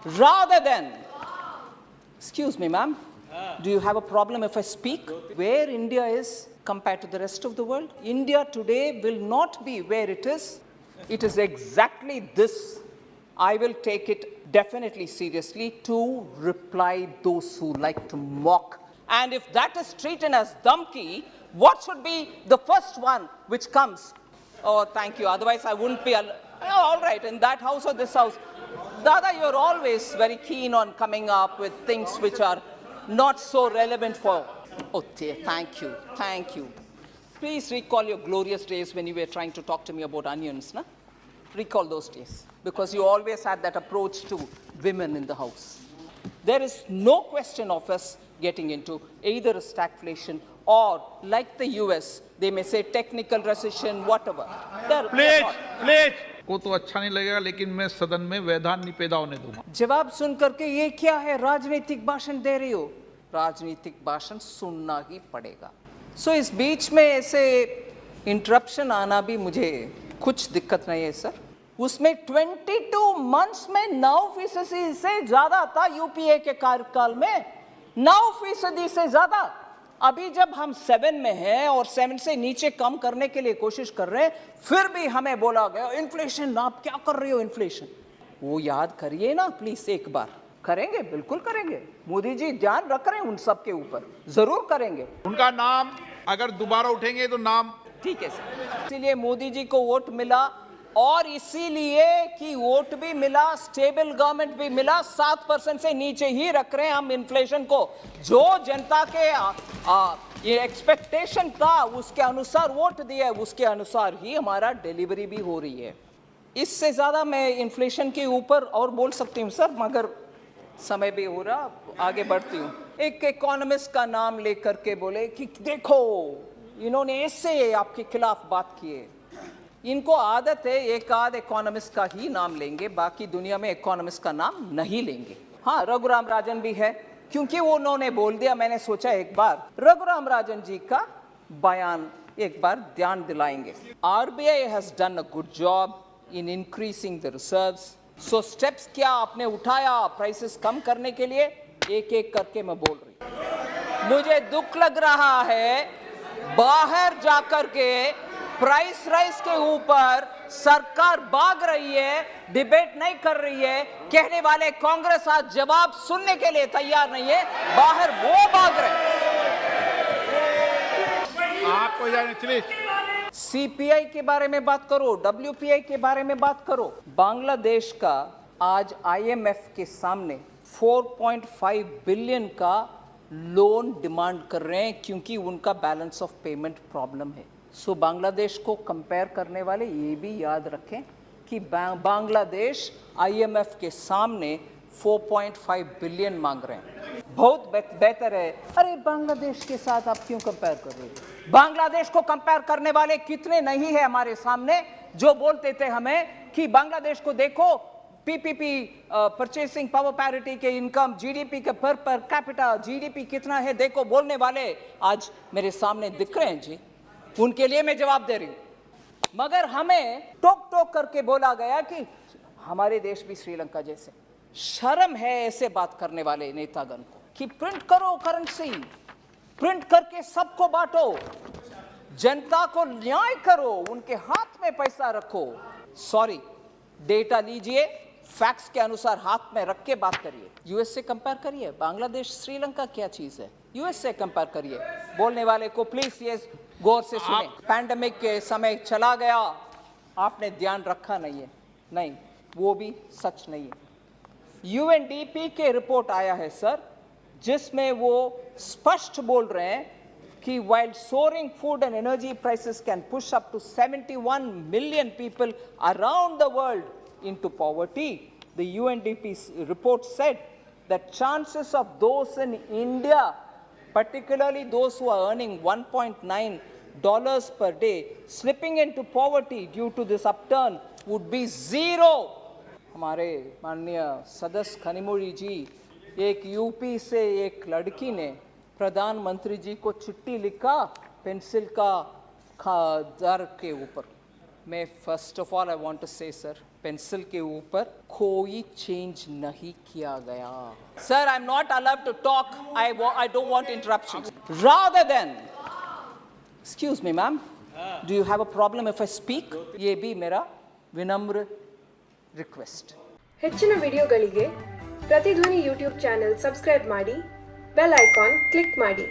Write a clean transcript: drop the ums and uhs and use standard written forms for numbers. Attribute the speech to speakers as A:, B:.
A: rather than, excuse me, ma'am, do you have a problem if I speak? Where India is compared to the rest of the world? India today will not be where it is. It is exactly this. I will take it definitely seriously to reply those who like to mock. And if that is treated as Dhamki, what should be the first one which comes? Oh, thank you. Otherwise, I wouldn't be. All right, in that house or this house. Dada, you're always very keen on coming up with things which are not so relevant for. Oh, thank you. Thank you. Please recall your glorious days when you were trying to talk to me about onions. Na? Recall those days. Because you always had that approach to women in the house. There is no question of us getting into either a stagflation or, like the US, they may say technical recession, whatever.
B: Please को तो अच्छा नहीं लगेगा, लेकिन मैं सदन में व्यवधान नहीं पैदा होने दूंगा।
A: जवाब सुन करके ये क्या है, राजनीतिक भाषण दे रही हो? राजनीतिक भाषण सुनना ही पड़ेगा। सो इस बीच में ऐसे इंटरप्शन आना भी मुझे कुछ दिक्कत नहीं है सर। उसमें 22 मंथ्स में 9% से ज्यादा था यूपीए के कार्यकाल में, 9% से ज्यादा। अभी जब हम 7 में हैं और 7 से नीचे कम करने के लिए कोशिश कर रहे हैं, फिर भी हमें बोला गया इन्फ्लेशन, आप क्या कर रहे हो इन्फ्लेशन? वो याद करिए ना प्लीज एक बार। करेंगे, बिल्कुल करेंगे। मोदी जी ध्यान रख रहे हैं उन सब के ऊपर, जरूर करेंगे।
B: उनका नाम अगर दोबारा उठेंगे तो नाम
A: ठीक है सर। इसीलिए मोदी जी को वोट मिला और इसीलिए कि वोट भी मिला, स्टेबल गवर्नमेंट भी मिला, 7% से नीचे ही रख रहे हैं हम इन्फ्लेशन को। जो जनता के ये एक्सपेक्टेशन था उसके अनुसार वोट दिया है, उसके अनुसार ही हमारा डिलीवरी भी हो रही है। इससे ज्यादा मैं इन्फ्लेशन के ऊपर और बोल सकती हूँ सर, मगर समय भी हो रहा, आगे बढ़ती हूँ। एक इकोनॉमिस्ट का नाम लेकर के बोले कि देखो इन्होंने ऐसे आपके खिलाफ बात की है। इनको आदत है एक आध इकोनॉमिस्ट का ही नाम लेंगे, बाकी दुनिया में इकोनॉमिस्ट का नाम नहीं लेंगे। हाँ, रघुराम राजन भी है, क्योंकि वो उन्होंने बोल दिया। मैंने सोचा एक बार रघुराम राजन जी का बयान एक बार ध्यान दिलाएंगे। RBI has done a good job in increasing the reserves. So steps क्या आपने उठाया प्राइसेस कम करने के लिए? एक एक करके मैं बोल रही। मुझे दुख लग रहा है बाहर जाकर के प्राइस राइज के ऊपर सरकार भाग रही है, डिबेट नहीं कर रही है। कहने वाले कांग्रेस आज जवाब सुनने के लिए तैयार नहीं है, बाहर वो भाग रहे।
B: आपको चलिए
A: सीपीआई के बारे में बात करो, डब्ल्यूपीआई के बारे में बात करो। बांग्लादेश का आज आईएमएफ के सामने 4.5 बिलियन का लोन डिमांड कर रहे हैं, क्योंकि उनका बैलेंस ऑफ पेमेंट प्रॉब्लम है। सो बांग्लादेश को कंपेयर करने वाले ये भी याद रखें कि बांग्लादेश आईएमएफ के सामने 4.5 बिलियन मांग रहे हैं। बहुत बेहतर है। अरे बांग्लादेश के साथ आप क्यों कंपेयर कर रहे हो? बांग्लादेश को कंपेयर करने वाले कितने नहीं है हमारे सामने, जो बोलते थे हमें कि बांग्लादेश को देखो, पीपीपी परचेसिंग पावर पैरिटी के इनकम, जीडीपी के पर कैपिटा जीडीपी कितना है देखो, बोलने वाले आज मेरे सामने दिख रहे हैं जी। उनके लिए मैं जवाब दे रही हूं। मगर हमें टोक टोक करके बोला गया कि हमारे देश भी श्रीलंका जैसे। शर्म है ऐसे बात करने वाले नेतागण को कि प्रिंट करो करेंसी, प्रिंट करके सबको बांटो, जनता को न्याय करो, उनके हाथ में पैसा रखो। सॉरी, डेटा लीजिए, फैक्ट्स के अनुसार हाथ में रख के बात करिए। यूएस से कंपेयर करिए, बांग्लादेश श्रीलंका क्या चीज है, यूएस से कंपेयर करिए। बोलने वाले को प्लीज ये गौर से सुने। पैंडेमिक के समय चला गया, आपने ध्यान रखा नहीं है, नहीं, वो भी सच नहीं है। यूएनडीपी के रिपोर्ट आया है सर, जिसमें वो स्पष्ट बोल रहे हैं कि while soaring food and energy prices can push up to 71 million people around the world into poverty, the UNDP report said that chances of those in India, particularly those who are earning $1.9 per day, slipping into poverty due to this upturn would be 0. हमारे माननीय सदस्य खनिमोड़ी जी, एक UP से एक लड़की ने प्रधानमंत्री जी को चिट्ठी लिखा पेंसिल का दर के ऊपर। मैं first of all I want to say sir, pencil के ऊपर कोई चेंज नहीं किया गया. Sir, I am not allowed to talk. I don't want interruption. Rather than, excuse me ma'am, do you have a problem if I speak? ये भी मेरा विनम्र रिक्वेस्ट.
C: ಹೆಚ್ಚಿನ ವಿಡಿಯೋಗಳಿಗೆ ಪ್ರತಿಧ್ವನಿ ಯೂಟ್ಯೂಬ್ ಚಾನೆಲ್ ಸಬ್ಸ್ಕ್ರೈಬ್ ಮಾಡಿ, ಬೆಲ್ ಐಕಾನ್ ಕ್ಲಿಕ್ ಮಾಡಿ.